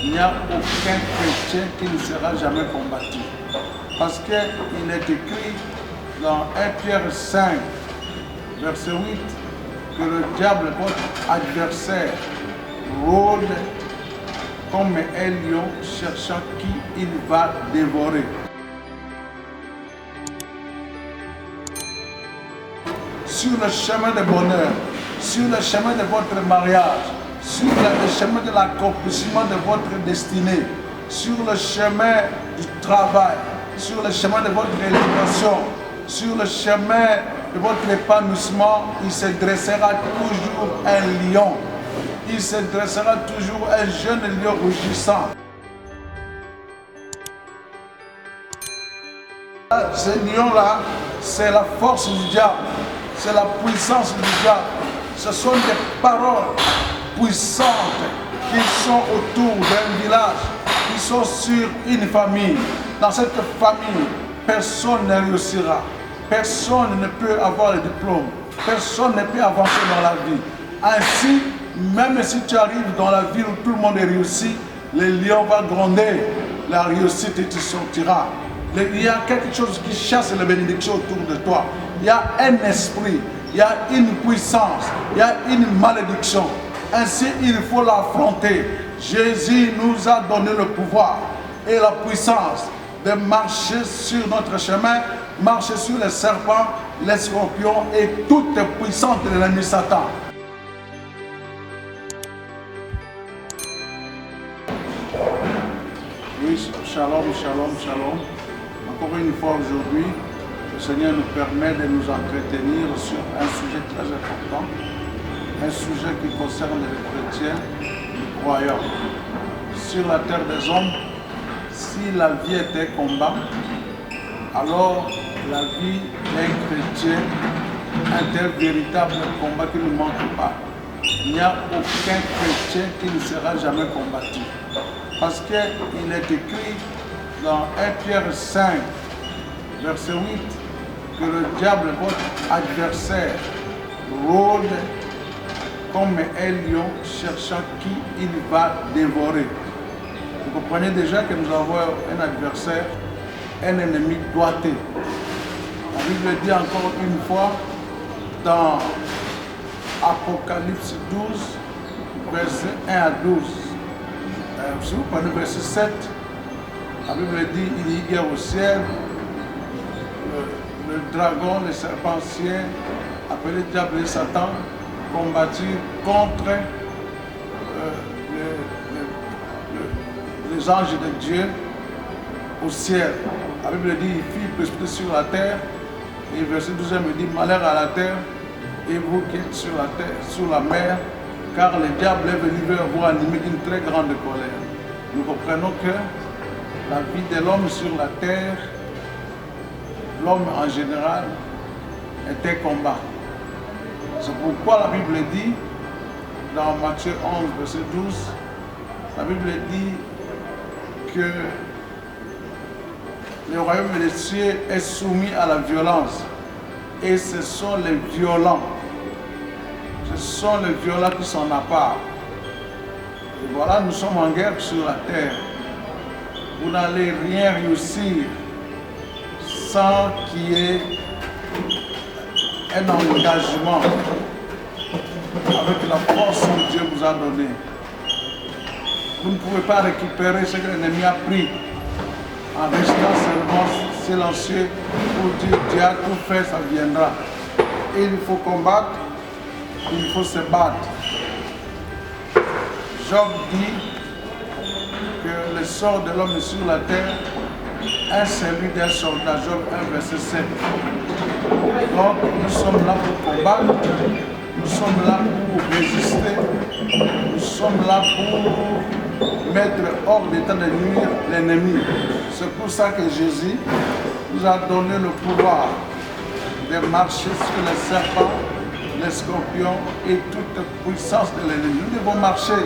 il n'y a aucun chrétien qui ne sera jamais combattu. Parce qu'il est écrit dans 1 Pierre 5, verset 8, que le diable, votre adversaire, rôde comme un lion cherchant qui il va dévorer. Sur le chemin de bonheur, sur le chemin de votre mariage, sur le chemin de l'accomplissement de votre destinée, sur le chemin du travail, sur le chemin de votre élévation, sur le chemin de votre épanouissement, il se dressera toujours un lion. Il se dressera toujours un jeune lion rougissant. Ce lion-là, c'est la force du diable, c'est la puissance du diable. Ce sont des paroles puissantes qui sont autour d'un village, qui sont sur une famille. Dans cette famille, personne ne réussira. Personne ne peut avoir le diplôme. Personne ne peut avancer dans la vie. Ainsi, même si tu arrives dans la ville où tout le monde est réussi, le lion va gronder. La réussite et tu sortiras. Il y a quelque chose qui chasse les bénédictions autour de toi. Il y a un esprit, il y a une puissance, il y a une malédiction. Ainsi, il faut l'affronter. Jésus nous a donné le pouvoir et la puissance de marcher sur notre chemin, marcher sur les serpents, les scorpions et toute puissance de l'ennemi Satan. Oui, shalom, shalom, shalom. Encore une fois aujourd'hui, le Seigneur nous permet de nous entretenir sur un sujet très important, un sujet qui concerne les chrétiens, les croyants. Sur la terre des hommes, si la vie était combat, alors la vie d'un chrétien, un tel véritable combat qui ne manque pas. Il n'y a aucun chrétien qui ne sera jamais combattu. Parce qu'il est écrit dans 1 Pierre 5, verset 8, que le diable, votre adversaire, rôde comme un lion cherchant qui il va dévorer. Vous comprenez déjà que nous avons un adversaire, un ennemi doigté. La Bible dit encore une fois dans Apocalypse 12, verset 1 à 12. Si vous prenez verset 7, la Bible dit il y a guerre au ciel, le dragon, le serpent ancien, appelé diable et Satan, combattu contre les anges de Dieu au ciel. La Bible dit il fit précipiter sur la terre, et verset 12 me dit malheur à la terre, et vous qui êtes sur la terre, sur la mer, car le diable est venu vers vous animer d'une très grande colère. Nous comprenons que la vie de l'homme sur la terre, l'homme en général, est un combat. C'est pourquoi la Bible dit, dans Matthieu 11, verset 12, la Bible dit que le royaume des cieux est soumis à la violence. Et ce sont les violents. Ce sont les violents qui s'en accaparent. Et voilà, nous sommes en guerre sur la terre. Vous n'allez rien réussir sans qu'il y ait un engagement avec la force que Dieu vous a donnée. Vous ne pouvez pas récupérer ce que l'ennemi a pris en restant seulement silencieux pour dire Dieu a tout fait, ça viendra. Et il faut combattre, il faut se battre. Job dit que le sort de l'homme sur la terre est celui d'un soldat. Job 1, verset 7. Donc nous sommes là pour combattre, nous sommes là pour résister, nous sommes là pour mettre hors d'état de nuire l'ennemi. C'est pour ça que Jésus nous a donné le pouvoir de marcher sur les serpents, les scorpions et toute puissance de l'ennemi. Nous devons marcher.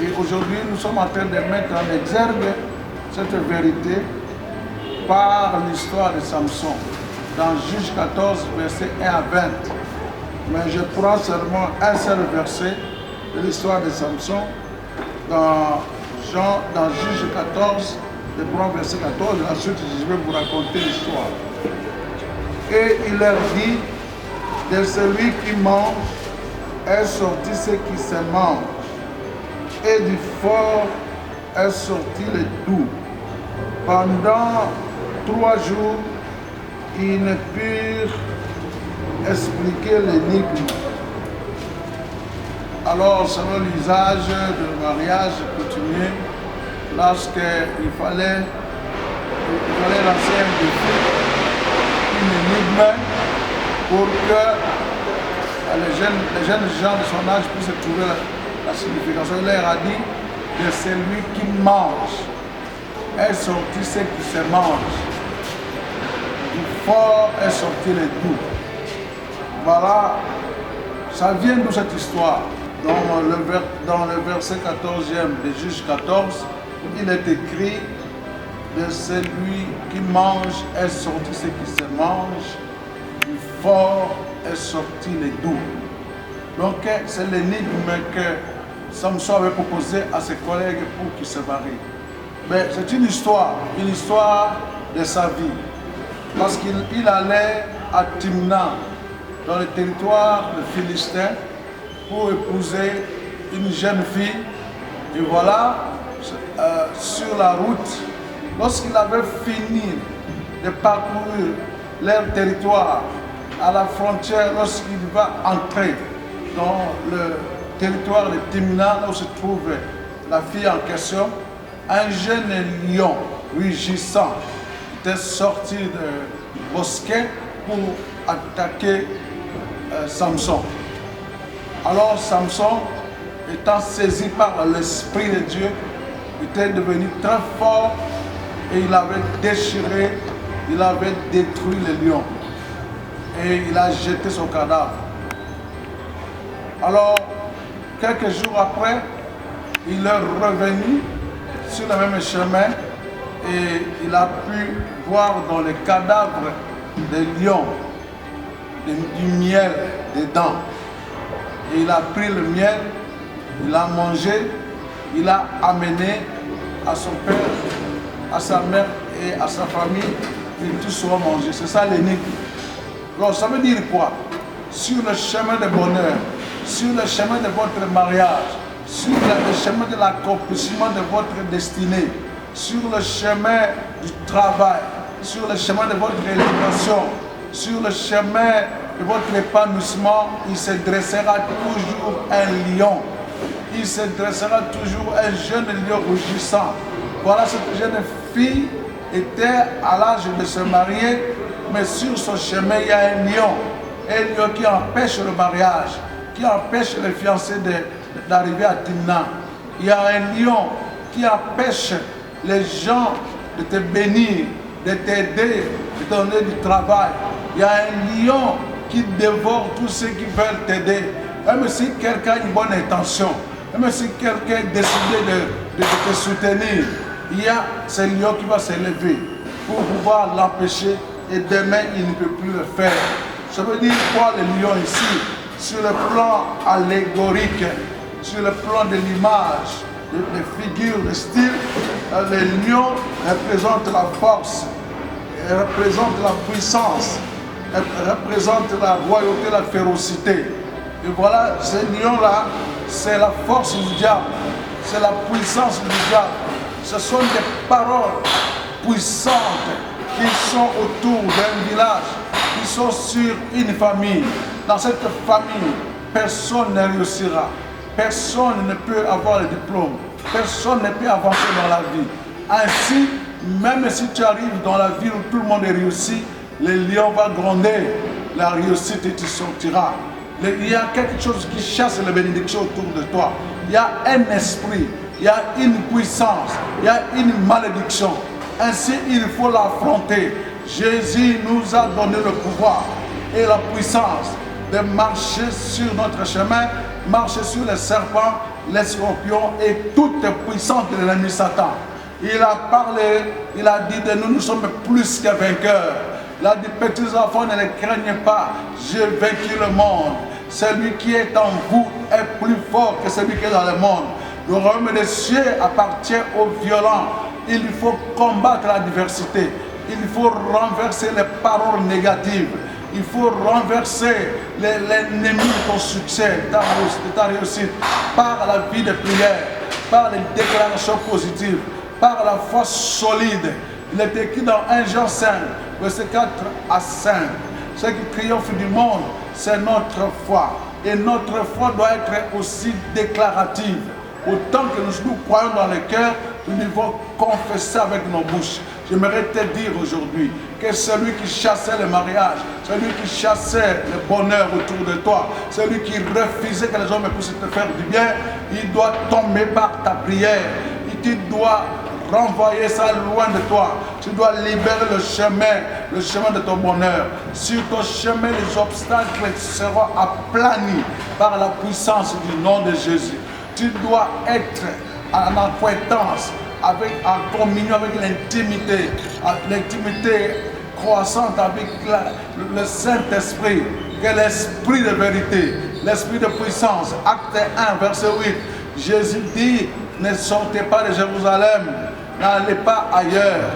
Et aujourd'hui, nous sommes en train de mettre en exergue cette vérité par l'histoire de Samson. Dans Juge 14, verset 1 à 20. Mais je prends seulement un seul verset de l'histoire de Samson dans Jean, dans Juge 14, le premier verset 14, ensuite je vais vous raconter l'histoire. Et il leur dit, de celui qui mange est sorti ce qui se mange, et du fort est sorti le doux. Pendant 3 jours, ils ne purent expliquer l'énigme. Alors, selon l'usage du mariage coutumier, lorsqu'il fallait lancer un défi, une énigme, pour que les jeunes gens de son âge puissent trouver la signification. Il leur a dit, de celui qui mange est sorti ce qui se mange. Du fort est sorti le doux. Voilà, ça vient de cette histoire. Dans le verset 14e de Juge 14, il est écrit, de celui qui mange est sorti ce qui se mange, du fort est sorti le doux. Donc c'est l'énigme que Samson avait proposé à ses collègues pour qu'ils se marient. Mais c'est une histoire de sa vie. Parce qu'il allait à Timna, dans le territoire de Philistin, pour épouser une jeune fille. Et voilà, sur la route, lorsqu'il avait fini de parcourir leur territoire, à la frontière, lorsqu'il va entrer dans le territoire de Timna, où se trouve la fille en question, un jeune lion rugissant était sorti du bosquet pour attaquer Samson. Alors Samson, étant saisi par l'Esprit de Dieu, était devenu très fort et il avait déchiré, il avait détruit le lion et il a jeté son cadavre. Alors, quelques jours après, il est revenu sur le même chemin et il a pu voir dans le cadavre des lions du miel dedans. Et il a pris le miel, il a mangé, il a amené à son père, à sa mère et à sa famille, et tous seront mangés. C'est ça l'énigme. Alors ça veut dire quoi? Sur le chemin de bonheur, sur le chemin de votre mariage, sur le chemin de l'accomplissement de votre destinée, sur le chemin du travail, sur le chemin de votre éducation, sur le chemin de votre épanouissement, il se dressera toujours un lion. Il se dressera toujours un jeune lion rougissant. Voilà, cette jeune fille était à l'âge de se marier, mais sur son chemin, il y a un lion qui empêche le mariage, qui empêche les fiancés d'arriver à Timna. Il y a un lion qui empêche les gens de te bénir, de t'aider, de te donner du travail. Il y a un lion qui dévore tous ceux qui veulent t'aider. Même si quelqu'un a une bonne intention, même si quelqu'un a décidé de te soutenir, il y a ce lion qui va s'élever pour pouvoir l'empêcher et demain il ne peut plus le faire. Ça veut dire quoi le lion ici? Sur le plan allégorique, sur le plan de l'image, de figure, de style, le lion représente la force, représente la puissance, représente la royauté, la férocité. Et voilà, ce lion-là, c'est la force du diable, c'est la puissance du diable. Ce sont des paroles puissantes qui sont autour d'un village, qui sont sur une famille. Dans cette famille, personne ne réussira. Personne ne peut avoir le diplôme. Personne ne peut avancer dans la vie. Ainsi, même si tu arrives dans la ville où tout le monde est réussi, le lion va gronder. La réussite et tu sortiras. Il y a quelque chose qui chasse les bénédictions autour de toi. Il y a un esprit, il y a une puissance, il y a une malédiction. Ainsi, il faut l'affronter. Jésus nous a donné le pouvoir et la puissance de marcher sur notre chemin, marcher sur les serpents, les scorpions et toute puissance de l'ennemi Satan. Il a parlé, il a dit de nous, nous sommes plus que vainqueurs. Il a dit, petits enfants, ne les craignez pas, j'ai vaincu le monde. Celui qui est en vous est plus fort que celui qui est dans le monde. Le royaume des cieux appartient aux violents. Il faut combattre la diversité. Il faut renverser les paroles négatives. Il faut renverser l'ennemi de ton succès, de ta réussite, par la vie de prière, par les déclarations positives, par la foi solide. Il est écrit dans 1 Jean 5, verset 4 à 5. Ce qui triomphe du monde, c'est notre foi. Et notre foi doit être aussi déclarative. Autant que nous croyons dans le cœur, nous devons confesser avec nos bouches. J'aimerais te dire aujourd'hui que celui qui chassait le mariage, celui qui chassait le bonheur autour de toi, celui qui refusait que les hommes puissent te faire du bien, il doit tomber par ta prière. Et tu dois renvoyer ça loin de toi. Tu dois libérer le chemin de ton bonheur. Sur ton chemin, les obstacles seront aplanis par la puissance du nom de Jésus. Tu dois être en acquaintance, en communion avec l'intimité croissante avec le Saint-Esprit, que l'Esprit de vérité, l'Esprit de puissance. Acte 1, verset 8. Jésus dit, ne sortez pas de Jérusalem, n'allez pas ailleurs,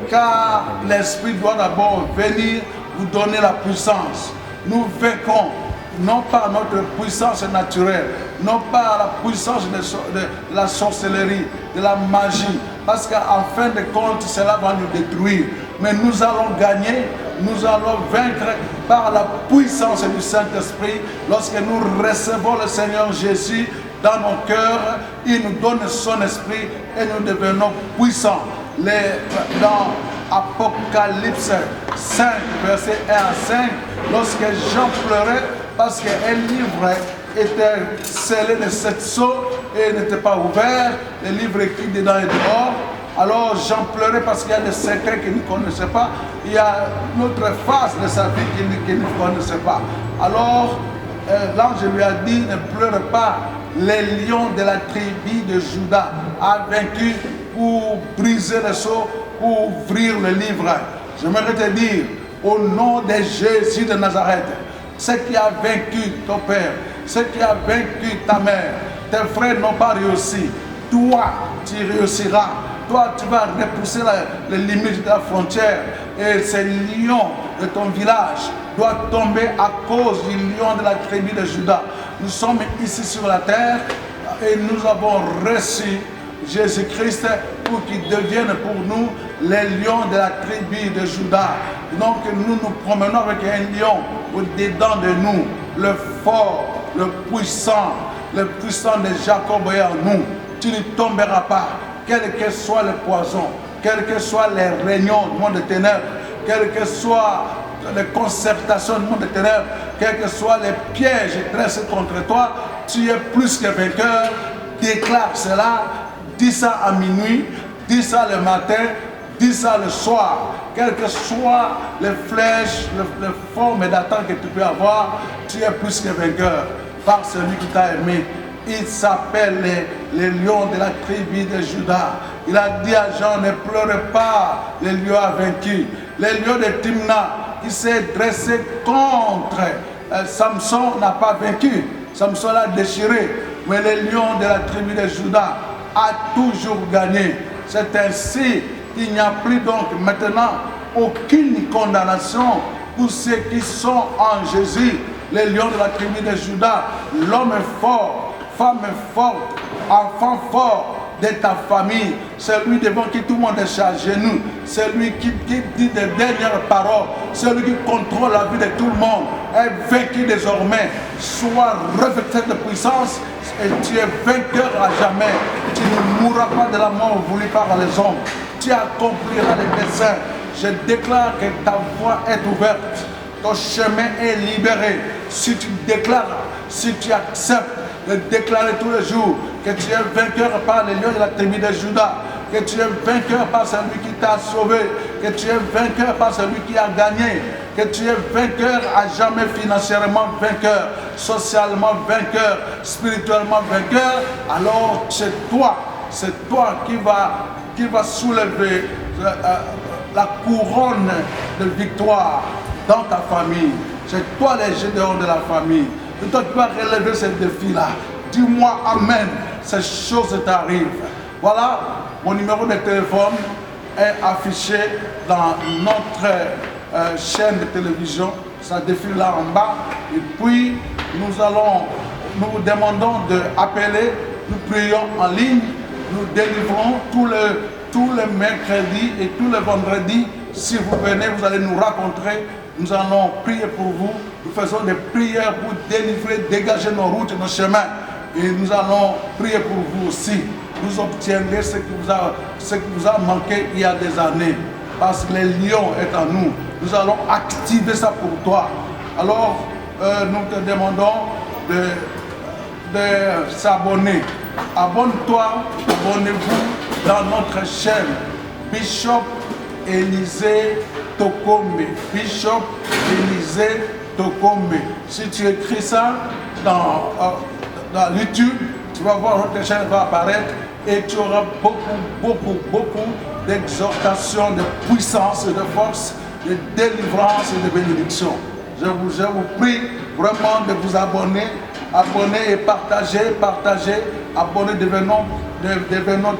car l'Esprit doit d'abord venir vous donner la puissance. Nous vaincrons, non par notre puissance naturelle, non par la puissance de la sorcellerie, de la magie, parce qu'en fin de compte, cela va nous détruire. Mais nous allons gagner, nous allons vaincre par la puissance du Saint-Esprit. Lorsque nous recevons le Seigneur Jésus dans nos cœurs, il nous donne son esprit et nous devenons puissants. Dans Apocalypse 5, verset 1 à 5, lorsque Jean pleurait parce qu'un livre était scellé de 7 sceaux et n'était pas ouvert, le livre écrit dedans et dehors. Alors Jean pleurait parce qu'il y a des secrets qu'il ne connaissait pas. Il y a une autre face de sa vie qu'il ne connaissait pas. Alors l'ange lui a dit, ne pleure pas. Les lions de la tribu de Juda a vaincu pour briser le sceau, pour ouvrir le livre. J'aimerais te dire, au nom de Jésus de Nazareth, ce qui a vaincu ton père, ce qui a vaincu ta mère, tes frères n'ont pas réussi. Toi, tu réussiras. Toi, tu vas repousser les limites de la frontière. Et ces lions de ton village doivent tomber à cause du lion de la tribu de Juda. Nous sommes ici sur la terre et nous avons reçu Jésus-Christ pour qu'il devienne pour nous les lions de la tribu de Juda. Donc nous nous promenons avec un lion au-dedans de nous, le fort, le puissant de Jacob est en nous. Tu ne tomberas pas, quel que soit le poison, quels que soient les réunions du monde des ténèbres, quelles que soient les concertations du monde des ténèbres, quels que soient les pièges dressés contre toi, tu es plus que vainqueur. Déclare cela, dis ça à minuit, dis ça le matin, dis ça le soir. Quelles que soient les flèches, les formes d'attaque que tu peux avoir, tu es plus que vainqueur par celui qui t'a aimé. Il s'appelle les lions de la tribu de Juda. Il a dit à Jean, ne pleure pas, le lion a vaincu. Le lion de Timna, il s'est dressé contre Samson, n'a pas vaincu. Samson l'a déchiré. Mais le lion de la tribu de Juda a toujours gagné. C'est ainsi qu'il n'y a plus donc maintenant aucune condamnation pour ceux qui sont en Jésus. Les lions de la tribu de Juda, l'homme est fort, femme est forte, enfant fort de ta famille, celui devant qui tout le monde est à genoux, celui qui dit des dernières paroles, celui qui contrôle la vie de tout le monde, est vaincu désormais. Sois revêtu de puissance et tu es vainqueur à jamais. Tu ne mourras pas de la mort voulue par les hommes. Tu accompliras les desseins. Je déclare que ta voie est ouverte. Ton chemin est libéré. Si tu déclares, si tu acceptes de déclarer tous les jours que tu es vainqueur par les lions de la tribu de Juda, que tu es vainqueur par celui qui t'a sauvé, que tu es vainqueur par celui qui a gagné, que tu es vainqueur à jamais, financièrement vainqueur, socialement vainqueur, spirituellement vainqueur, alors c'est toi qui va soulever la couronne de victoire dans ta famille. C'est toi le géant de la famille. C'est toi qui vas relever ce défi-là. Dis-moi Amen. ces choses t'arrivent. Voilà, mon numéro de téléphone est affiché dans notre chaîne de télévision. Ça défile là en bas. Et puis, nous vous demandons d'appeler. Nous prions en ligne. Nous délivrons tous les mercredis et tous les vendredis. Si vous venez, vous allez nous rencontrer. Nous allons prier pour vous. Nous faisons des prières pour délivrer, dégager nos routes et nos chemins. Et nous allons prier pour vous aussi. Vous obtiendrez ce qui vous a manqué il y a des années. Parce que les lions est en nous. Nous allons activer ça pour toi. Alors, nous te demandons de s'abonner. Abonne-toi, abonnez-vous dans notre chaîne Bishop Élisée Tokombe. Bishop Élisée Tokombe. Si tu écris ça dans YouTube, tu vas voir notre chaîne va apparaître et tu auras beaucoup d'exhortations, de puissance, de force, de délivrance et de bénédiction. Je vous prie vraiment de vous abonner. Abonnez et partagez. Abonnez, devenons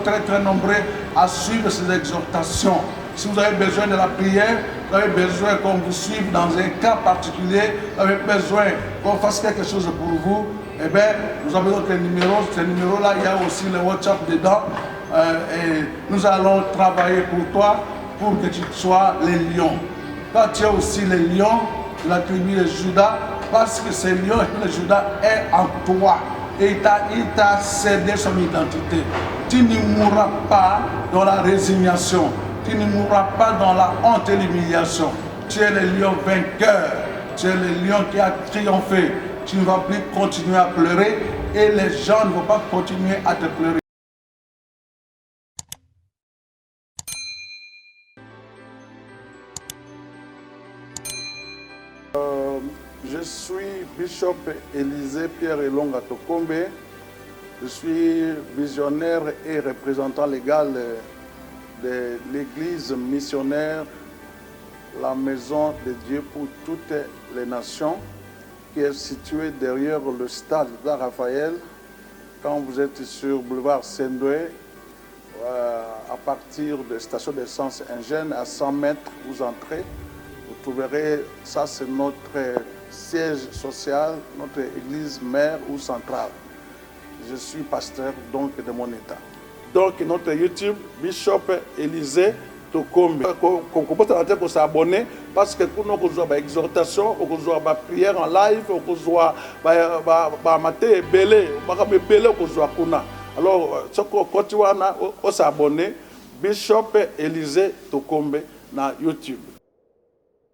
très nombreux à suivre ces exhortations. Si vous avez besoin de la prière, vous avez besoin qu'on vous suive dans un cas particulier, vous avez besoin qu'on fasse quelque chose pour vous, eh bien, nous avons notre numéro. Ce numéro-là, il y a aussi le WhatsApp dedans. Et nous allons travailler pour toi, pour que tu sois les lions. Toi, tu es aussi les lions de la tribu de Judas, parce que ce lion de Judas est en toi. Et il t'a cédé son identité. Tu ne mourras pas dans la résignation. Tu ne mourras pas dans la honte et l'humiliation. Tu es le lion vainqueur. Tu es le lion qui a triomphé. Tu ne vas plus continuer à pleurer et les gens ne vont pas continuer à te pleurer. Je suis Bishop Élisée Pierre Elonga Tokombe. Je suis visionnaire et représentant légal de l'église missionnaire, la maison de Dieu pour toutes les nations, qui est située derrière le stade de Raphaël. Quand vous êtes sur boulevard Sendoué, à partir de la station d'essence Ingène, à 100 mètres, vous entrez. Vous trouverez, ça c'est notre siège social, notre église mère ou centrale. Je suis pasteur donc de mon état. Donc notre YouTube, Bishop Élisée Tokombe. Qu'on commence à s'abonner parce que pour nous avons des exhortations, nous avons des prières en live, nous avons des belé, alors ce qu'on continue à s'abonner, Bishop Élisée Tokombe na YouTube.